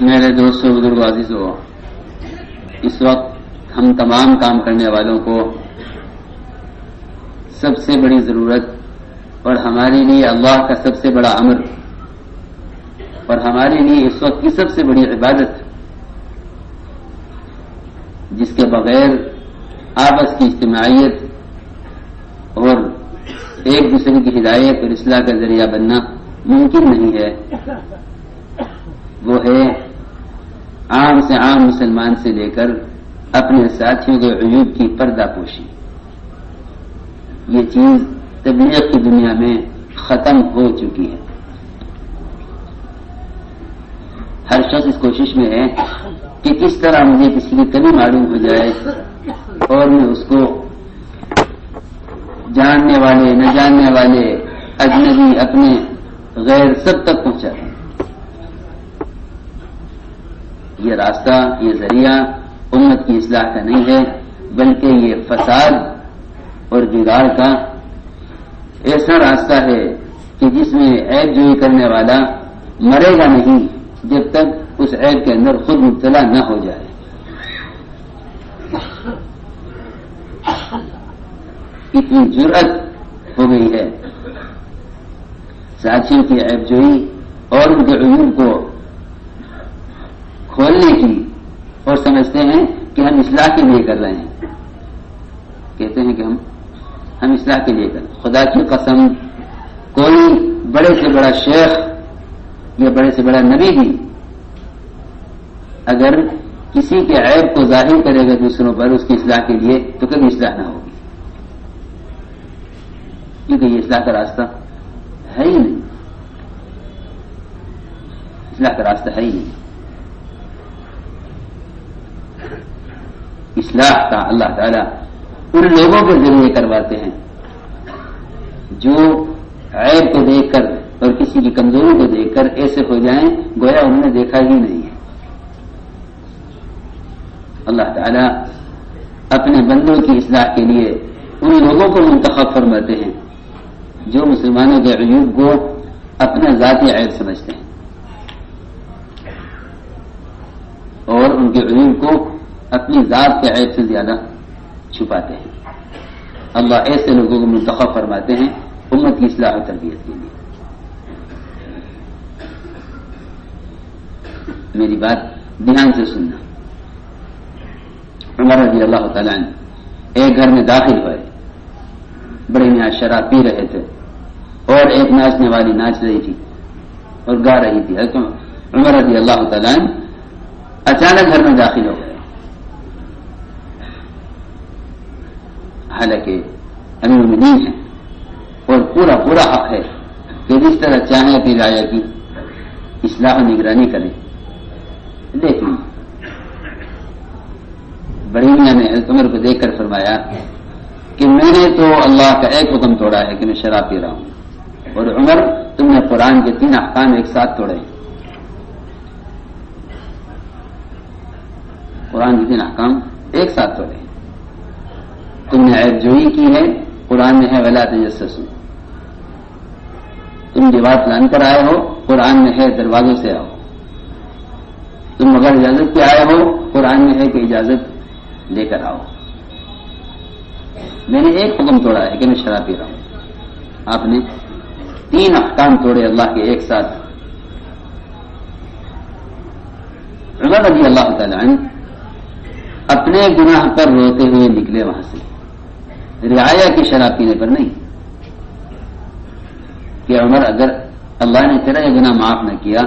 میرے دوستوں بزرگ عزیزوں، اس وقت ہم تمام کام کرنے والوں کو سب سے بڑی ضرورت اور ہمارے لیے اللہ کا سب سے بڑا امر اور ہمارے لیے اس وقت کی سب سے بڑی عبادت، جس کے بغیر آپس کی اجتماعیت اور ایک دوسرے کی ہدایت اور اصلاح کا ذریعہ بننا ممکن نہیں ہے، وہ ہے عام سے عام مسلمان سے لے کر اپنے ساتھیوں کے عیوب کی پردہ پوشی۔ یہ چیز تبلیغ کی دنیا میں ختم ہو چکی ہے۔ ہر شخص اس کوشش میں ہے کہ کس طرح مجھے کسی کی کمی معلوم ہو جائے اور میں اس کو جاننے والے نہ جاننے والے اجنبی اپنے غیر سب تک پہنچا دیں۔ یہ راستہ، یہ ذریعہ امت کی اصلاح کا نہیں ہے، بلکہ یہ فساد اور بگاڑ کا ایسا راستہ ہے کہ جس میں عیب جوئی کرنے والا مرے گا نہیں جب تک اس عیب کے اندر خود مبتلا نہ ہو جائے۔ اتنی جرأت ہو گئی ہے ساتھیوں کی عیب جوئی اور ان کے عیوب کو کھولنے کی، اور سمجھتے ہیں کہ ہم اصلاح کے لیے کر رہے ہیں، کہتے ہیں کہ ہم اصلاح کے لیے کر رہے ہیں۔ خدا کی قسم، کوئی بڑے سے بڑا شیخ یا بڑے سے بڑا نبی بھی اگر کسی کے عیب کو ظاہر کرے گا دوسروں پر اس کی اصلاح کے لیے تو کبھی اصلاح نہ ہوگی، کیونکہ یہ اصلاح کا راستہ ہے ہی نہیں، اصلاح کا راستہ ہے ہی نہیں۔ اصلاح کا اللہ تعالیٰ ان لوگوں کے ذریعے کرواتے ہیں جو عیب کو دیکھ کر اور کسی کی کمزوری کو دیکھ کر ایسے ہو جائیں گویا انہوں نے دیکھا ہی نہیں ہے۔ اللہ تعالیٰ اپنے بندوں کی اصلاح کے لیے ان لوگوں کو منتخب فرماتے ہیں جو مسلمانوں کے عیوب کو اپنا ذاتی عیب سمجھتے ہیں اور ان کے عیوب کو اپنی ذات کے عیب سے زیادہ چھپاتے ہیں۔ اللہ ایسے لوگوں کو منتخب فرماتے ہیں امت کی اصلاح و تربیت کے لیے۔ میری بات دھیان سے سننا۔ عمر رضی اللہ تعالیٰ عنہ ایک گھر میں داخل ہوئے، بڑے میاں شراب پی رہے تھے اور ایک ناچنے والی ناچ رہی تھی اور گا رہی تھی۔ عمر رضی اللہ تعالیٰ عنہ اچانک گھر میں داخل ہو گئے، حالانکہ امیر المومنین ہیں اور پورا حق ہے کہ جس طرح چاہیں اپنی رعایا کی اصلاح و نگرانی کریں، لیکن بڑی میاں نے حضرت عمر کو دیکھ کر فرمایا کہ میں نے تو اللہ کا ایک حکم توڑا ہے کہ میں شراب پی رہا ہوں، اور عمر تم نے قرآن کے 3 احکام ایک ساتھ توڑے ہیں۔ قرآن کے 3 احکام ایک ساتھ توڑے ہیں۔ تم نے عیب جوئی کی ہے، قرآن میں ہے ولا تجسسوا۔ تم دیوار لان کر آئے ہو، قرآن میں ہے دروازوں سے آؤ۔ تم مگر اجازت کے آئے ہو، قرآن میں ہے کہ اجازت لے کر آؤ۔ میں نے ایک حکم توڑا ہے کہ میں شراب پی رہا ہوں، آپ نے 3 احکام توڑے اللہ کے ایک ساتھ۔ عمر رضی اللہ تعالیٰ عنہ اپنے گناہ پر روتے ہوئے نکلے وہاں سے، رعایا کی شراب پینے پر نہیں، کہ عمر اگر اللہ نے تیرا یہ گناہ معاف نہ کیا